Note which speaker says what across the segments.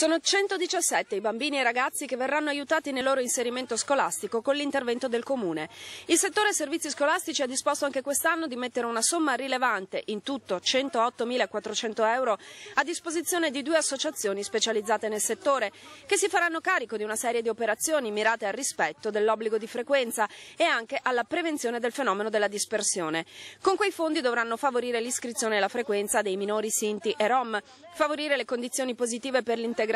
Speaker 1: Sono 117 i bambini e ragazzi che verranno aiutati nel loro inserimento scolastico con l'intervento del Comune. Il settore servizi scolastici ha disposto anche quest'anno di mettere una somma rilevante, in tutto 108.400 euro, a disposizione di 2 associazioni specializzate nel settore, che si faranno carico di una serie di operazioni mirate al rispetto dell'obbligo di frequenza e anche alla prevenzione del fenomeno della dispersione. Con quei fondi dovranno favorire l'iscrizione e la frequenza dei minori Sinti e Rom, favorire le condizioni positive per l'integrazione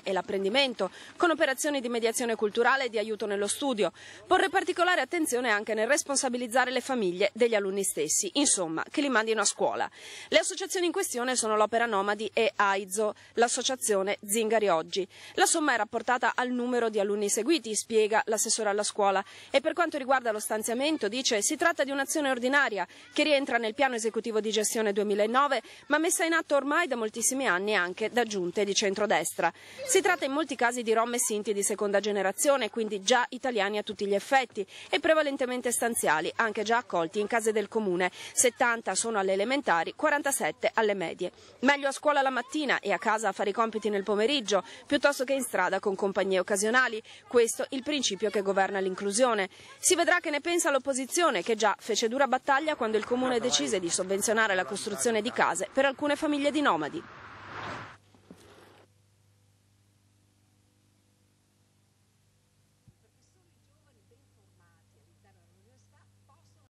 Speaker 1: e l'apprendimento, con operazioni di mediazione culturale e di aiuto nello studio, porre particolare attenzione anche nel responsabilizzare le famiglie degli alunni stessi, insomma, che li mandino a scuola. Le associazioni in questione sono l'Opera Nomadi e AIZO, l'associazione Zingari Oggi. La somma è rapportata al numero di alunni seguiti, spiega l'assessore alla scuola, e per quanto riguarda lo stanziamento, dice, si tratta di un'azione ordinaria che rientra nel piano esecutivo di gestione 2009, ma messa in atto ormai da moltissimi anni anche da giunte di centrodestra. Si tratta in molti casi di Rom e Sinti di seconda generazione, quindi già italiani a tutti gli effetti e prevalentemente stanziali, anche già accolti in case del comune. 70 sono alle elementari, 47 alle medie. Meglio a scuola la mattina e a casa a fare i compiti nel pomeriggio, piuttosto che in strada con compagnie occasionali. Questo il principio che governa l'inclusione. Si vedrà che ne pensa l'opposizione, che già fece dura battaglia quando il comune decise di sovvenzionare la costruzione di case per alcune famiglie di nomadi.